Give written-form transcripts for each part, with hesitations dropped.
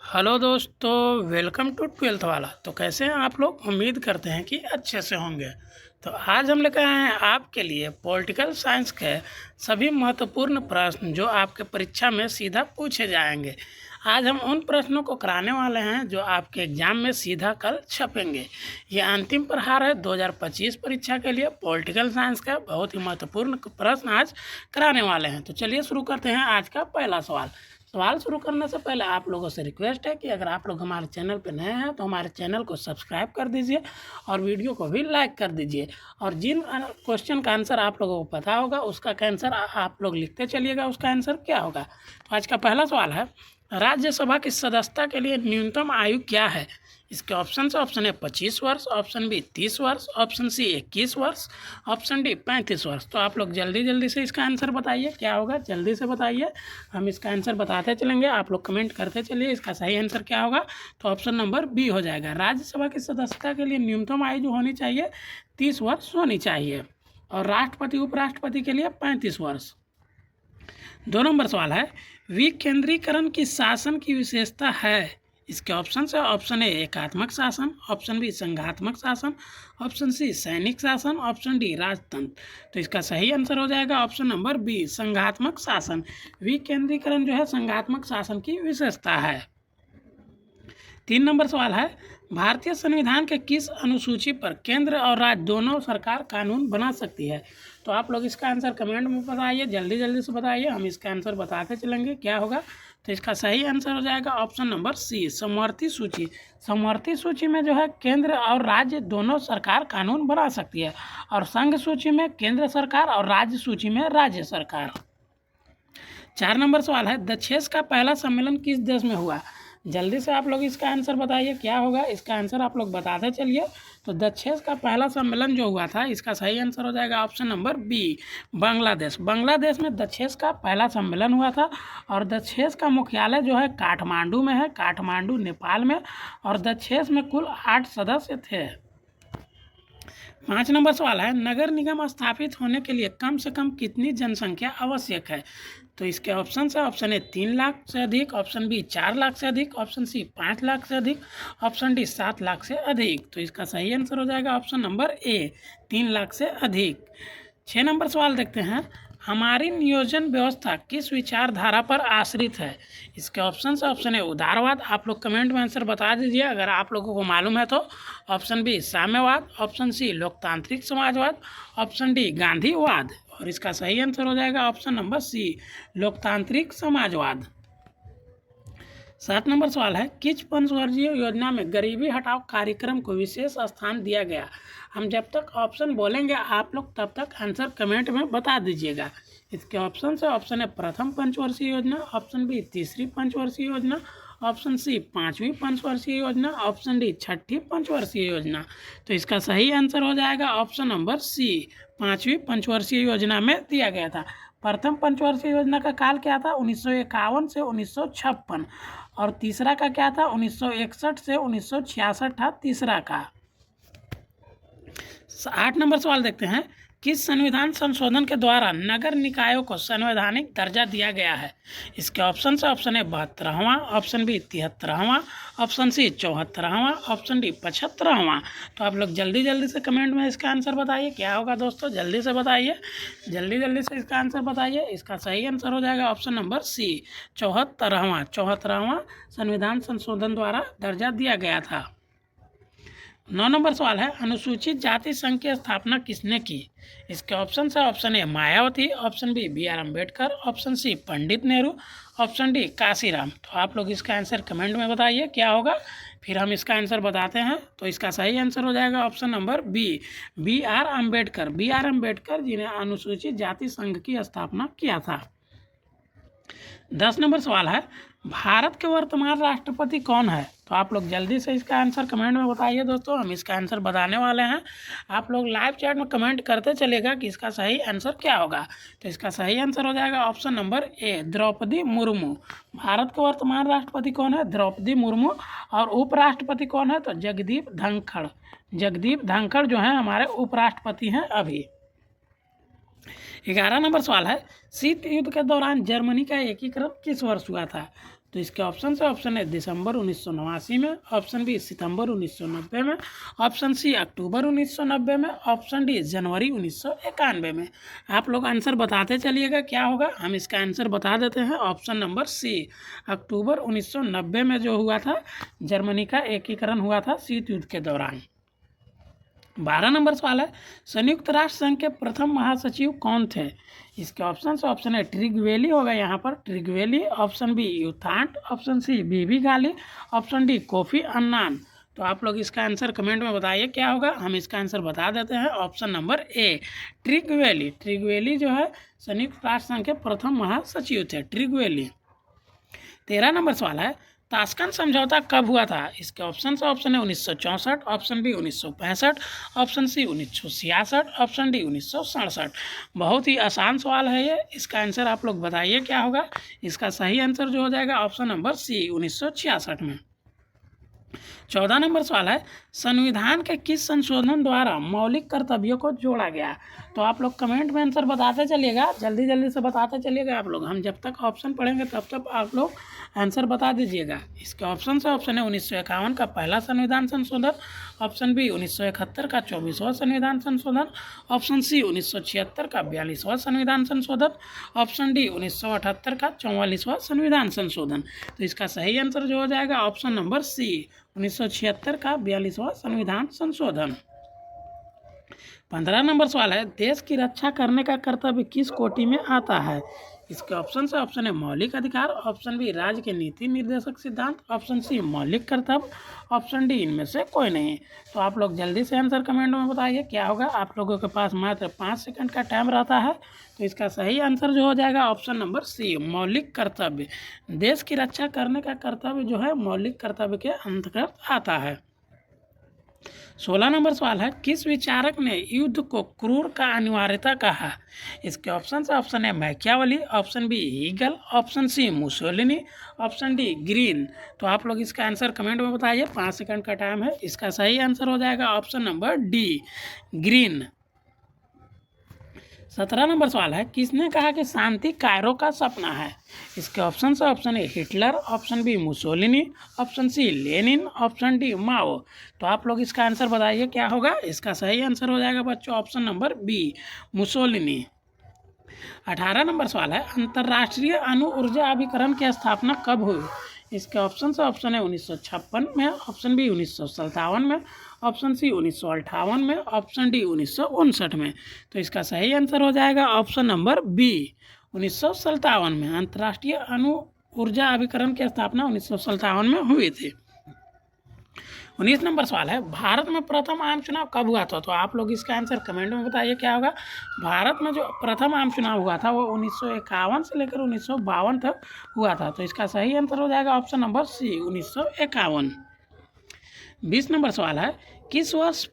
Hello दोस्तों, welcome to twelfth वाला। तो कैसे हैं आप लोग? उम्मीद करते हैं कि अच्छे से होंगे। तो आज हम लेकर आए हैं आपके लिए पॉलिटिकल साइंस के सभी महत्वपूर्ण प्रश्न जो आपके परीक्षा में सीधा पूछे जाएंगे। आज हम उन प्रश्नों को कराने वाले हैं जो आपके एग्जाम में सीधा कल छपेंगे। ये अंतिम प्रहार है 2025 परीक्षा के लिए पॉलिटिकल साइंस का बहुत ही महत्वपूर्ण प्रश्न आज कराने वाले हैं। तो चलिए शुरू करते हैं आज का पहला सवाल। सवाल शुरू करने से पहले आप लोगों से रिक्वेस्ट है कि अगर आप लोग हमारे चैनल पर नए हैं तो हमारे चैनल को सब्सक्राइब कर दीजिए और वीडियो को भी लाइक कर दीजिए। और जिन क्वेश्चन का आंसर आप लोगों को पता होगा उसका आंसर आप लोग लिखते चलिएगा, उसका आंसर क्या होगा। तो आज का पहला सवाल है, राज्यसभा की सदस्यता के लिए न्यूनतम आयु क्या है? इसके ऑप्शन से ऑप्शन ए 25 वर्ष, ऑप्शन बी 30 वर्ष, ऑप्शन सी 21 वर्ष, ऑप्शन डी 35 वर्ष। तो आप लोग जल्दी जल्दी से इसका आंसर बताइए, क्या होगा जल्दी से बताइए। हम इसका आंसर बताते चलेंगे, आप लोग कमेंट करते चलिए इसका सही आंसर क्या होगा। तो ऑप्शन नंबर बी हो जाएगा। राज्यसभा की सदस्यता के लिए न्यूनतम आयु जो होनी चाहिए 30 वर्ष होनी चाहिए और राष्ट्रपति उपराष्ट्रपति के लिए 35 वर्ष। 2 नंबर सवाल है, विकेंद्रीकरण की शासन की विशेषता है? इसके ऑप्शन है ऑप्शन ए एकात्मक शासन, ऑप्शन बी संघात्मक शासन, ऑप्शन सी सैनिक शासन, ऑप्शन डी राजतंत्र। तो इसका सही आंसर हो जाएगा ऑप्शन नंबर बी संघात्मक शासन। विकेंद्रीकरण जो है संघात्मक शासन की विशेषता है। 3 नंबर सवाल है, भारतीय संविधान के किस अनुसूची पर केंद्र और राज्य दोनों सरकार कानून बना सकती है? तो आप लोग इसका आंसर कमेंट में बताइए, जल्दी जल्दी से बताइए, हम इसका आंसर बताते चलेंगे क्या होगा। तो इसका सही आंसर हो जाएगा ऑप्शन नंबर सी समवर्ती सूची। समवर्ती सूची में जो है केंद्र और राज्य दोनों सरकार कानून बना सकती है और संघ सूची में केंद्र सरकार और राज्य सूची में राज्य सरकार। 4 नंबर सवाल है, दक्षेस का पहला सम्मेलन किस देश में हुआ? जल्दी से आप लोग इसका आंसर बताइए क्या होगा, इसका आंसर आप लोग बताते चलिए। तो दक्षेस का पहला सम्मेलन जो हुआ था इसका सही आंसर हो जाएगा option number B Bangladesh. Bangladesh में दक्षेस का पहला सम्मेलन हुआ था और दक्षेस का मुख्यालय जो है काठमांडू में है, काठमांडू नेपाल में। और दक्षेस में कुल 8 सदस्य थे। 5 नंबर सवाल है, नगर निगम स्थापित होने के लिए कम से कम कितनी जनसंख्या आवश्यक है? तो इसके ऑप्शन है ऑप्शन ए 3 लाख से अधिक, ऑप्शन बी 4 लाख से अधिक, ऑप्शन सी 5 लाख से अधिक, ऑप्शन डी 7 लाख से अधिक। तो इसका सही आंसर हो जाएगा ऑप्शन नंबर ए 3 लाख से अधिक। 6 नंबर सवाल देखते हैं, हमारी नियोजन व्यवस्था किस विचारधारा पर आश्रित है? इसके ऑप्शन है ऑप्शन ए उदारवाद, आप लोग कमेंट में आंसर बता दीजिए अगर आप लोगों को मालूम है तो। ऑप्शन बी साम्यवाद, ऑप्शन सी लोकतांत्रिक समाजवाद, ऑप्शन डी गांधीवाद। और इसका सही आंसर हो जाएगा ऑप्शन नंबर सी लोकतांत्रिक समाजवाद। 7 नंबर सवाल है, किस पंचवर्षीय योजना में गरीबी हटाओ कार्यक्रम को विशेष स्थान दिया गया? हम जब तक ऑप्शन बोलेंगे आप लोग तब तक आंसर कमेंट में बता दीजिएगा। इसके ऑप्शन है ऑप्शन ए प्रथम पंचवर्षीय योजना, ऑप्शन बी तीसरी पंचवर्षीय योजना, ऑप्शन सी 5वीं पंचवर्षीय योजना, ऑप्शन डी 6ठी पंचवर्षीय योजना। तो इसका सही आंसर हो जाएगा ऑप्शन नंबर सी 5वीं पंचवर्षीय योजना में दिया गया था। प्रथम पंचवर्षीय योजना का काल क्या था? 1951 से 1956। और तीसरा का क्या था? 1961 से 1966 था तीसरा का। 8 नंबर सवाल देखते हैं, किस संविधान संशोधन के द्वारा नगर निकायों को संवैधानिक दर्जा दिया गया है? इसके ऑप्शन है ऑप्शन ए 72वां, ऑप्शन बी 73वां, ऑप्शन सी 74वां, ऑप्शन डी 75वां। तो आप लोग जल्दी जल्दी से कमेंट में इसका आंसर बताइए क्या होगा दोस्तों, जल्दी से बताइए, जल्दी जल्दी से इसका आंसर बताइए। इसका सही आंसर हो जाएगा ऑप्शन नंबर सी 74वां संविधान संशोधन द्वारा दर्जा दिया गया था। 9 नंबर सवाल है, अनुसूचित जाति संघ की स्थापना किसने की? इसके ऑप्शन है option A Mayawati, option B BR Ambedkar, option C Pandit Nehru, option D Kanshiram. तो आप लोग इसका आंसर कमेंट में बताइए क्या होगा, फिर हम इसका आंसर बताते हैं। तो इसका सही आंसर हो जाएगा option number B BR Ambedkar. BR Ambedkar जिन्हें अनुसूचित जाति संघ की स्थापना किया था। 10 नंबर सवाल है, भारत के वर्तमान राष्ट्रपति कौन है? तो आप लोग जल्दी से इसका आंसर कमेंट में बताइए दोस्तों, हम इसका आंसर बताने वाले हैं। आप लोग लाइव चैट में कमेंट करते चलेगा कि इसका सही आंसर क्या होगा। तो इसका सही आंसर हो जाएगा option number A Draupadi Murmu. Bharat के वर्तमान राष्ट्रपति कौन है? द्रौपदी मुर्मू। और उपराष्ट्रपति कौन है? तो जगदीप धनखड़। जगदीप धनखड़ जो है हमारे उपराष्ट्रपति हैं अभी। 11 नंबर सवाल है, शीत युद्ध के दौरान जर्मनी का एकीकरण किस वर्ष हुआ था? तो इसके ऑप्शन से ऑप्शन ए दिसंबर 1989 में, ऑप्शन बी सितंबर 1990 में, ऑप्शन सी अक्टूबर 1990 में, ऑप्शन डी जनवरी 1991 में। आप लोग आंसर बताते चलिएगा क्या होगा। हम इसका आंसर बता देते हैं, ऑप्शन नंबर सी अक्टूबर 1990 में जो हुआ था, जर्मनी का एकीकरण हुआ था शीत युद्ध के दौरान। 12 नंबर सवाल है, संयुक्त राष्ट्र संघ के प्रथम महासचिव कौन थे? इसके ऑप्शन से ऑप्शन ए ट्रिगवेली होगा यहाँ पर, ट्रिगवेली, ऑप्शन बी यूथांट, ऑप्शन सी बीबी गाली, ऑप्शन डी कोफी अन्नान। तो आप लोग इसका आंसर कमेंट में बताइए क्या होगा। हम इसका आंसर बता देते हैं, ऑप्शन नंबर ए ट्रिगवेली। ट्रिगवेली जो है संयुक्त राष्ट्र संघ के प्रथम महासचिव थे, ट्रिगवेली। 13 नंबर सवाल है, ताशकंद समझौता कब हुआ था? इसके ऑप्शन से ऑप्शन है 1964, option B 1965, option C 1966, option D 1967। बहुत ही आसान सवाल है ये, इसका आंसर आप लोग बताइए क्या होगा। इसका सही आंसर जो हो जाएगा ऑप्शन नंबर सी 1966 में। 14 नंबर सवाल है, संविधान के किस संशोधन द्वारा मौलिक कर्तव्यों को जोड़ा गया? तो आप लोग कमेंट में आंसर बताते चलिएगा, जल्दी जल्दी से बताते चलिएगा आप लोग। हम जब तक ऑप्शन पढ़ेंगे तब तक आप लोग आंसर बता दीजिएगा। इसके ऑप्शन से ऑप्शन है 1951 का पहला संविधान संशोधन, ऑप्शन बी 1971 का 24वां संविधान संशोधन, ऑप्शन सी 1976 का 42वां संविधान संशोधन, ऑप्शन डी 1978 का 44वां संविधान संशोधन। तो इसका सही आंसर जो हो जाएगा ऑप्शन नंबर सी 1976 का 42वां संविधान संशोधन। 15 नंबर सवाल है, देश की रक्षा करने का कर्तव्य किस कोटि में आता है? इसके ऑप्शन से ऑप्शन है मौलिक अधिकार, ऑप्शन बी राज्य के नीति निर्देशक सिद्धांत, ऑप्शन सी मौलिक कर्तव्य, ऑप्शन डी इनमें से कोई नहीं। तो आप लोग जल्दी से आंसर कमेंट में बताइए क्या होगा। आप लोगों के पास मात्र 5 सेकंड का टाइम रहता है। तो इसका सही आंसर जो हो जाएगा ऑप्शन नंबर सी मौलिक कर्तव्य। देश की रक्षा करने का कर्तव्य जो है मौलिक कर्तव्य के अंतर्गत आता है। 16 नंबर सवाल है, किस विचारक ने युद्ध को क्रूर का अनिवार्यता कहा? इसके ऑप्शन से ऑप्शन है Machiavelli, option B Hegel, option C Mussolini, option D Green. तो आप लोग इसका आंसर कमेंट में बताइए, 5 सेकंड का टाइम है। इसका सही आंसर हो जाएगा option number D green. 17 number सवाल है, किसने कहा कि शांति कायरो का सपना है? इसके ऑप्शन से option A Hitler, option B Mussolini, option C Lenin, option D Mao. तो आप लोग इसका आंसर बताइए क्या होगा। इसका सही आंसर हो जाएगा बच्चों ऑप्शन नंबर बी मुसोलिनी। 18 नंबर सवाल है, अंतर्राष्ट्रीय अणु ऊर्जा अभिकरण की स्थापना कब हुई? इसके ऑप्शन से ऑप्शन है 1956 में, ऑप्शन बी 1957 में, ऑप्शन सी 1958 में, ऑप्शन डी 1959 में। तो इसका सही आंसर हो जाएगा ऑप्शन नंबर बी 1957 में। अंतर्राष्ट्रीय अणु ऊर्जा अभिकरण की स्थापना 1957 में हुई थी। 19 नंबर सवाल है, भारत में प्रथम आम चुनाव कब हुआ था? तो आप लोग इसका आंसर कमेंट में बताइए क्या होगा। भारत में जो प्रथम आम चुनाव हुआ था वो 1951 से लेकर 1952 तक हुआ था। तो इसका सही आंसर हो जाएगा ऑप्शन नंबर सी 1951। 20 नंबर सवाल है, किस वर्ष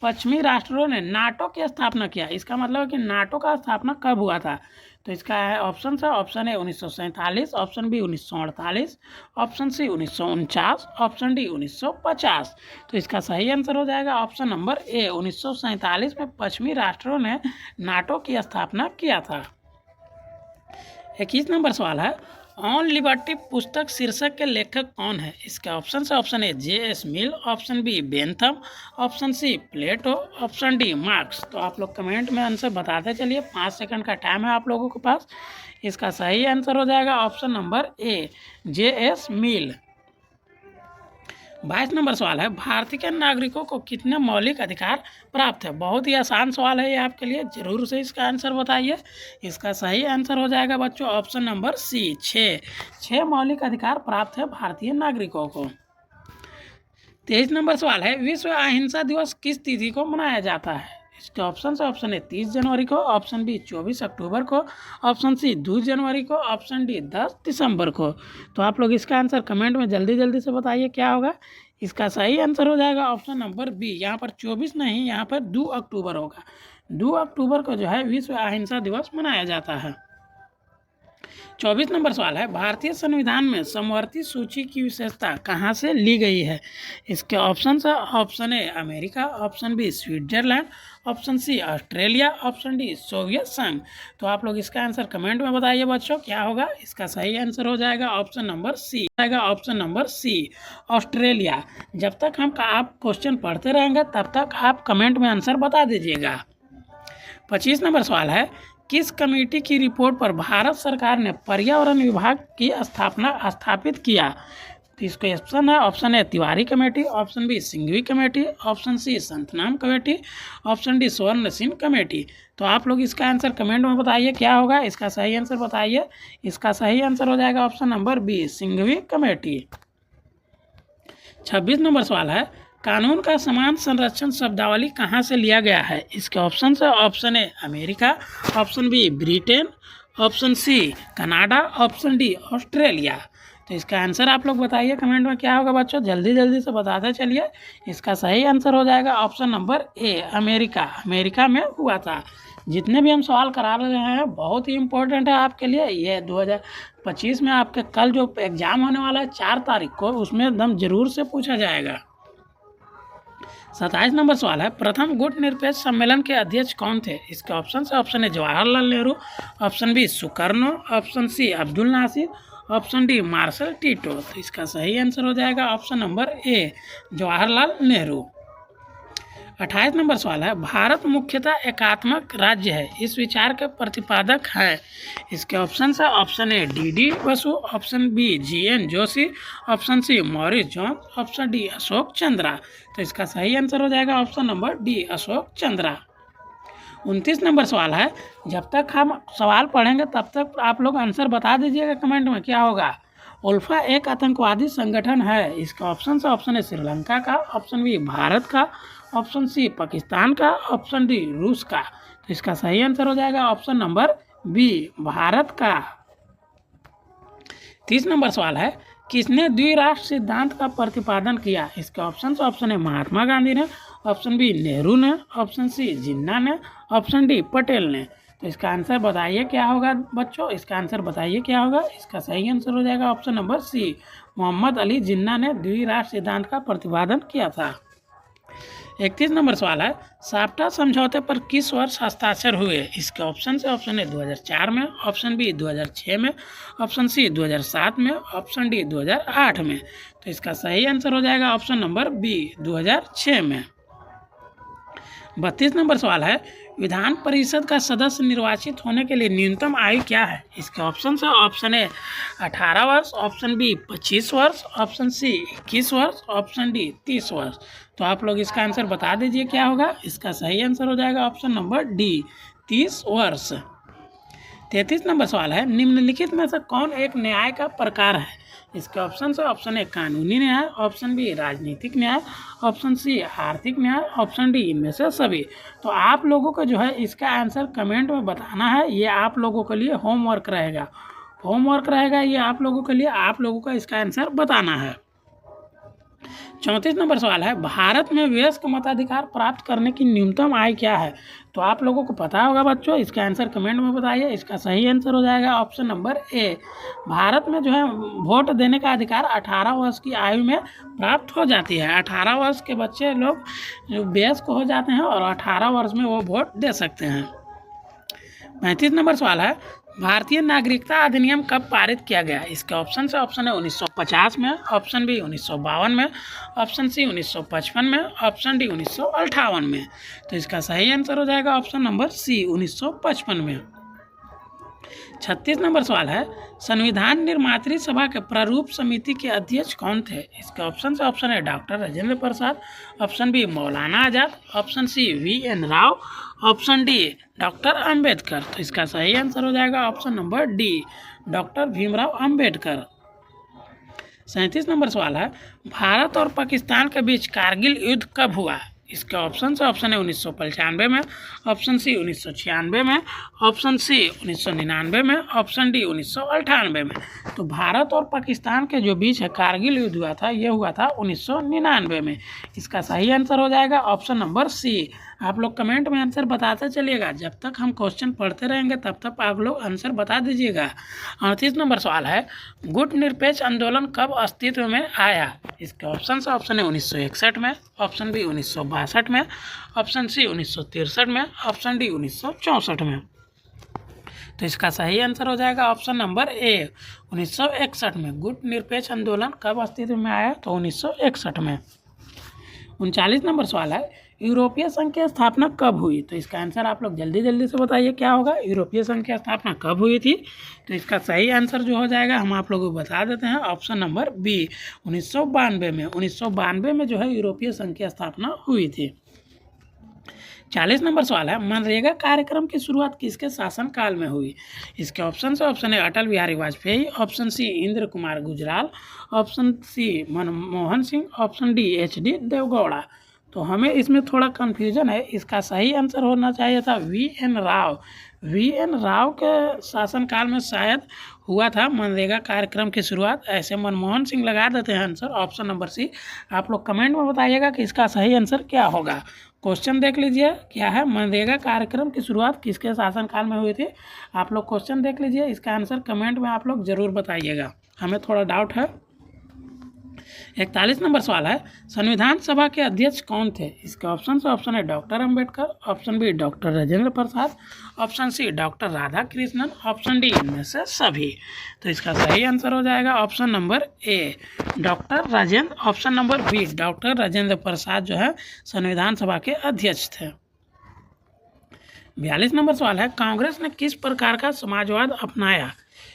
पश्चिमी राष्ट्रों ने नाटो की स्थापना किया? इसका मतलब है कि नाटो का स्थापना कब हुआ था? तो इसका है ऑप्शन से ऑप्शन है 1947, option B 1948, option C 1949, option D 1950। तो इसका सही आंसर हो जाएगा ऑप्शन नंबर ए 1947 में पश्चिमी राष्ट्रों ने नाटो की स्थापना किया था। 21 नंबर सवाल है, ऑन लिबर्टी पुस्तक शीर्षक के लेखक कौन है? इसके ऑप्शन से ऑप्शन है J.S. Mill, option B Bentham, option C Plato, option D Marx. तो आप लोग कमेंट में आंसर बताते चलिए, 5 सेकंड का टाइम है आप लोगों के पास। इसका सही आंसर हो जाएगा ऑप्शन नंबर ए J.S. मिल। 22 नंबर सवाल है, भारतीय के नागरिकों को कितने मौलिक अधिकार प्राप्त है? बहुत ही आसान सवाल है ये आपके लिए, जरूर से इसका आंसर बताइए। इसका सही आंसर हो जाएगा बच्चों ऑप्शन नंबर सी 6 मौलिक अधिकार प्राप्त है भारतीय नागरिकों को। 23 नंबर सवाल है, विश्व अहिंसा दिवस किस तिथि को मनाया जाता है? इसके ऑप्शन से ऑप्शन है 30 जनवरी को, ऑप्शन बी 24 अक्टूबर को, ऑप्शन सी 2 जनवरी को, ऑप्शन डी 10 दिसंबर को। तो आप लोग इसका आंसर कमेंट में जल्दी जल्दी से बताइए क्या होगा। इसका सही आंसर हो जाएगा ऑप्शन नंबर बी, यहाँ पर 24 नहीं, यहाँ पर 2 अक्टूबर होगा। 2 अक्टूबर को जो है विश्व अहिंसा दिवस मनाया जाता है। 24 नंबर सवाल है, भारतीय संविधान में समवर्ती सूची की विशेषता कहाँ से ली गई है? इसके ऑप्शन है, option A America, option B Switzerland, option C Australia, option D Soviet संघ। तो आप लोग इसका आंसर कमेंट में बताइए बच्चों, क्या होगा? इसका सही आंसर हो जाएगा option number C, option number C Australia. जब तक आप क्वेश्चन पढ़ते रहेंगे तब तक आप कमेंट में आंसर बता दीजिएगा। 25 नंबर सवाल है, किस कमेटी की रिपोर्ट पर भारत सरकार ने पर्यावरण विभाग की स्थापित किया? तो इसको ऑप्शन है, option A Tiwari committee, option B Singhvi committee, option C Santhanam committee, option D Swaran Singh committee. तो आप लोग इसका आंसर कमेंट में बताइए, क्या होगा? इसका सही आंसर बताइए। इसका सही आंसर हो जाएगा option number B, Singhvi committee. 26 नंबर सवाल है, कानून का समान संरक्षण शब्दावली कहाँ से लिया गया है? इसके ऑप्शन है, option A America, option B Britain, option C Canada, option D Australia. तो इसका आंसर आप लोग बताइए कमेंट में, क्या होगा बच्चों? जल्दी जल्दी से बताते चलिए। इसका सही आंसर हो जाएगा option number A America. America में हुआ था। जितने भी हम सवाल करा रहे हैं बहुत ही इम्पोर्टेंट है आपके लिए। ये 2025 में आपके कल जो एग्ज़ाम होने वाला है 4 तारीख को, उसमें एकदम ज़रूर से पूछा जाएगा। 27 नंबर सवाल है, प्रथम गुट निरपेक्ष सम्मेलन के अध्यक्ष कौन थे? इसके ऑप्शन है, option A Jawaharlal Nehru, option B Sukarno, option C Abdul Nasser, option D Marshal Tito. तो इसका सही आंसर हो जाएगा option number A Jawaharlal Nehru. 28 नंबर सवाल है, भारत मुख्यतः एकात्मक राज्य है, इस विचार के प्रतिपादक हैं? इसके ऑप्शन है, option A D Basu, option B GN Joshi, option C Morris Jones, option D Ashok Chandra. तो इसका सही आंसर हो जाएगा option number D Ashok Chandra. 29 नंबर सवाल है, जब तक हम सवाल पढ़ेंगे तब तक आप लोग आंसर बता दीजिएगा कमेंट में, क्या होगा? उल्फा एक आतंकवादी संगठन है। इसका ऑप्शन है, ऑप्शन ए श्रीलंका का, ऑप्शन बी भारत का, ऑप्शन सी पाकिस्तान का, ऑप्शन डी रूस का। तो इसका सही आंसर हो जाएगा ऑप्शन नंबर बी भारत का। 30 नंबर सवाल है, किसने द्विराष्ट्र सिद्धांत का प्रतिपादन किया? इसके ऑप्शन है, ऑप्शन ए महात्मा गांधी ने, ऑप्शन बी नेहरू ने, ऑप्शन सी जिन्ना ने, ऑप्शन डी पटेल ने। तो इसका आंसर बताइए क्या होगा बच्चों? इसका आंसर बताइए क्या होगा? इसका सही आंसर हो जाएगा option number C, Mohammad Ali Jinnah ने द्विराष्ट्र सिद्धांत का प्रतिपादन किया था। 31 नंबर सवाल है, साप्टा समझौते पर किस वर्ष हस्ताक्षर हुए? इसके ऑप्शन है, ऑप्शन ए 2004 में, ऑप्शन बी 2006 में, ऑप्शन सी 2007 में, ऑप्शन डी 2008 में। तो इसका सही आंसर हो जाएगा ऑप्शन नंबर बी 2006 में। 32 नंबर सवाल है, विधान परिषद का सदस्य निर्वाचित होने के लिए न्यूनतम आयु क्या है? इसके ऑप्शन है, ऑप्शन ए 18 वर्ष, ऑप्शन बी 25 वर्ष, ऑप्शन सी 21 वर्ष, ऑप्शन डी 30 वर्ष। तो आप लोग इसका आंसर बता दीजिए क्या होगा? इसका सही आंसर हो जाएगा ऑप्शन नंबर डी 30 वर्ष। 33 नंबर सवाल है, निम्नलिखित में से कौन एक न्याय का प्रकार है? इसके ऑप्शन है, ऑप्शन ए कानूनी न्याय, ऑप्शन बी राजनीतिक न्याय, ऑप्शन सी आर्थिक न्याय, ऑप्शन डी इनमें से सभी। तो आप लोगों को जो है इसका आंसर कमेंट में बताना है। ये आप लोगों के लिए होमवर्क रहेगा, ये आप लोगों के लिए, आप लोगों का इसका आंसर बताना है। 34 नंबर सवाल है, भारत में वयस्क मताधिकार प्राप्त करने की न्यूनतम आयु क्या है? तो आप लोगों को पता होगा बच्चों, इसका आंसर कमेंट में बताइए। इसका सही आंसर हो जाएगा ऑप्शन नंबर ए। भारत में जो है वोट देने का अधिकार 18 वर्ष की आयु में प्राप्त हो जाती है। 18 वर्ष के बच्चे लोग जो वयस्क हो जाते हैं और 18 वर्ष में वो वोट दे सकते हैं। 35 नंबर सवाल है, भारतीय नागरिकता अधिनियम कब पारित किया गया? इसके ऑप्शन है, ऑप्शन है 1950 में, ऑप्शन बी 1952 में, ऑप्शन सी 1955 में, ऑप्शन डी 1958 में। तो इसका सही आंसर हो जाएगा ऑप्शन नंबर सी 1955 में। 36 नंबर सवाल है, संविधान निर्मात्री सभा के प्रारूप समिति के अध्यक्ष कौन थे? इसके ऑप्शन है, ऑप्शन है doctor Rajendra Prasad, option B Maulana Azad, option C VN Rao, option D doctor Ambedkar. तो इसका सही आंसर हो जाएगा option number D doctor Bhimrao Ambedkar. 37 number सवाल है, भारत और पाकिस्तान के बीच कारगिल युद्ध कब हुआ? इसके ऑप्शन है, ऑप्शन है 1995 में, ऑप्शन सी 1996 में, ऑप्शन सी 1999 में, ऑप्शन डी 1998 में। तो भारत और पाकिस्तान के जो बीच है कारगिल युद्ध हुआ था, ये हुआ था 1999 में। इसका सही आंसर हो जाएगा ऑप्शन नंबर सी आप लोग कमेंट में आंसर बताते चलिएगा। जब तक हम क्वेश्चन पढ़ते रहेंगे तब तक आप लोग आंसर बता दीजिएगा। 38 नंबर सवाल है, गुट निरपेक्ष आंदोलन कब अस्तित्व में आया? इसके ऑप्शन है 1961 में, ऑप्शन बी 1962 में, ऑप्शन सी 1963 में, ऑप्शन डी 1964 में। तो इसका सही आंसर हो जाएगा ऑप्शन नंबर ए 1961 में। गुट निरपेक्ष आंदोलन कब अस्तित्व में आया? तो 1961 में। 39 नंबर सवाल है, यूरोपीय संघ की स्थापना कब हुई? तो इसका आंसर आप लोग जल्दी जल्दी से बताइए क्या होगा। यूरोपीय संघ की स्थापना कब हुई थी? तो इसका सही आंसर जो हो जाएगा हम आप लोगों को बता देते हैं, ऑप्शन नंबर बी 1992 में। 1992 में जो है यूरोपीय संघ की स्थापना हुई थी। 40 नंबर सवाल है, मनरेगा कार्यक्रम की शुरुआत किसके शासनकाल में हुई? इसके ऑप्शन है Atal Bihari Vajpayee, option C Inder Kumar Gujral, option C Manmohan Singh, option D HD Deve Gowda. तो हमें इसमें थोड़ा कन्फ्यूजन है। इसका सही आंसर होना चाहिए था VN राव। VN राव के शासनकाल में शायद हुआ था मनरेगा कार्यक्रम की शुरुआत। ऐसे मनमोहन सिंह लगा देते हैं आंसर, ऑप्शन नंबर सी। आप लोग कमेंट में बताइएगा कि इसका सही आंसर क्या होगा। क्वेश्चन देख लीजिए क्या है, मनरेगा कार्यक्रम की शुरुआत किसके शासनकाल में हुई थी? आप लोग क्वेश्चन देख लीजिए, इसका आंसर कमेंट में आप लोग ज़रूर बताइएगा, हमें थोड़ा डाउट है। 41 नंबर सवाल है, संविधान सभा के अध्यक्ष कौन थे? इसके ऑप्शन है doctor Ambedkar, option B doctor Rajendra Prasad, option C doctor Radha Krishnan, option D इनमें से सभी। तो इसका सही आंसर हो जाएगा option number A doctor Rajendra, option number B doctor Rajendra Prasad जो है संविधान सभा के अध्यक्ष थे। 42 नंबर सवाल है, कांग्रेस ने किस प्रकार का समाजवाद अपनाया?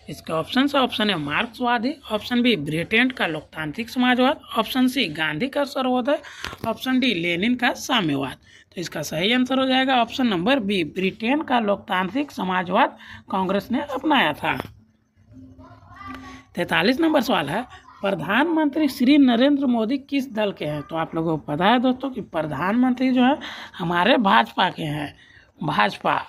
इसके ऑप्शन है मार्क्सवादी, ऑप्शन बी ब्रिटेन का लोकतांत्रिक समाजवाद, ऑप्शन सी गांधी का सर्वोदय, ऑप्शन डी लेनिन का साम्यवाद। तो इसका सही आंसर हो जाएगा ऑप्शन नंबर बी ब्रिटेन का लोकतांत्रिक समाजवाद कांग्रेस ने अपनाया था। 43 नंबर सवाल है, प्रधानमंत्री श्री नरेंद्र मोदी किस दल के हैं? तो आप लोगों को पता है दोस्तों कि प्रधानमंत्री जो है हमारे भाजपा के हैं, भाजपा।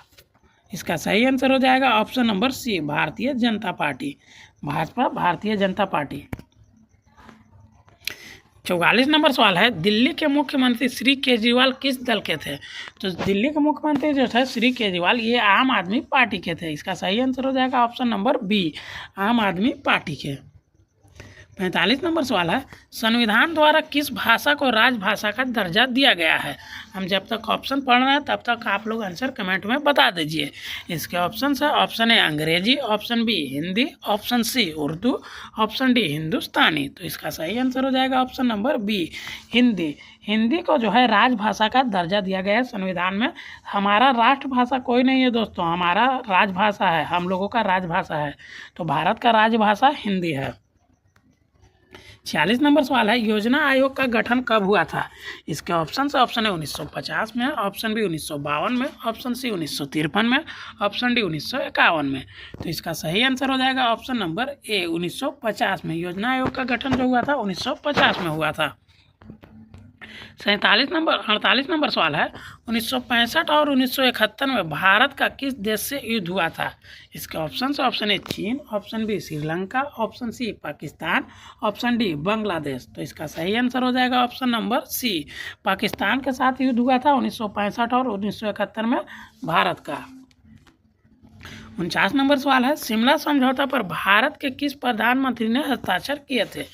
इसका सही आंसर हो जाएगा ऑप्शन नंबर सी Bharatiya Janata party, Bhajpa Bharatiya Janata party. 44 number सवाल है, दिल्ली के मुख्यमंत्री श्री केजरीवाल किस दल के थे? तो दिल्ली के मुख्यमंत्री जो थे श्री केजरीवाल ये आम आदमी पार्टी के थे। इसका सही आंसर हो जाएगा ऑप्शन नंबर बी आम आदमी पार्टी के। 45 नंबर सवाल है, संविधान द्वारा किस भाषा को राजभाषा का दर्जा दिया गया है? हम जब तक ऑप्शन पढ़ रहे हैं तब तक आप लोग आंसर कमेंट में बता दीजिए। इसके ऑप्शन है Angrezi, option B Hindi, option C Urdu, option D Hindustani. तो इसका सही आंसर हो जाएगा option number B Hindi. Hindi को जो है राजभाषा का दर्जा दिया गया है संविधान में। हमारा राष्ट्रभाषा कोई नहीं है दोस्तों, हमारा राजभाषा है, हम लोगों का राजभाषा है। तो भारत का राजभाषा हिंदी है। 46 नंबर सवाल है, योजना आयोग का गठन कब हुआ था? इसके ऑप्शन है 1950 में, ऑप्शन बी 1952 में, ऑप्शन सी 1953 में, ऑप्शन डी 1951 में। तो इसका सही आंसर हो जाएगा ऑप्शन नंबर ए 1950 में। योजना आयोग का गठन जो हुआ था 1950 में हुआ था। 48 नंबर सवाल है, 1965 और 1971 में भारत का किस देश से युद्ध हुआ था? इसके ऑप्शन है चीन, option B Sri Lanka, option C Pakistan, option D Bangladesh. तो इसका सही आंसर हो जाएगा ऑप्शन नंबर सी पाकिस्तान के साथ युद्ध हुआ था 1965 और 1971 में भारत का। 49 नंबर सवाल है, शिमला समझौता पर भारत के किस प्रधानमंत्री ने हस्ताक्षर किए थे?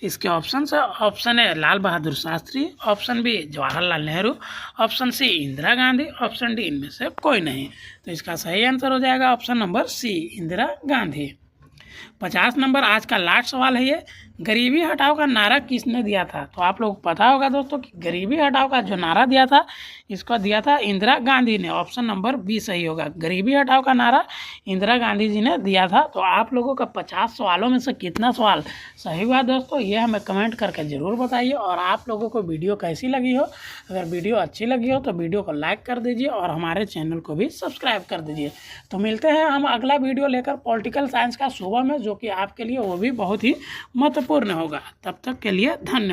इसके ऑप्शन है Lal Bahadur Shastri, option B Jawaharlal Nehru, option C Indira Gandhi, option D इनमें से कोई नहीं। तो इसका सही आंसर हो जाएगा option number C Indira Gandhi. 50 नंबर आज का लास्ट सवाल है ये, गरीबी हटाओ का नारा किसने दिया था? तो आप लोग पता होगा दोस्तों कि गरीबी हटाओ का जो नारा दिया था इसको दिया था इंदिरा गांधी ने। ऑप्शन नंबर बी सही होगा, गरीबी हटाओ का नारा इंदिरा गांधी जी ने दिया था। तो आप लोगों का 50 सवालों में से कितना सवाल सही हुआ दोस्तों, ये हमें कमेंट करके ज़रूर बताइए। और आप लोगों को वीडियो कैसी लगी हो, अगर वीडियो अच्छी लगी हो तो वीडियो को लाइक कर दीजिए और हमारे चैनल को भी सब्सक्राइब कर दीजिए। तो मिलते हैं हम अगला वीडियो लेकर पॉलिटिकल साइंस का सुबह में, जो कि आपके लिए वो भी बहुत ही महत्वपूर्ण होगा। तब तक के लिए धन्यवाद।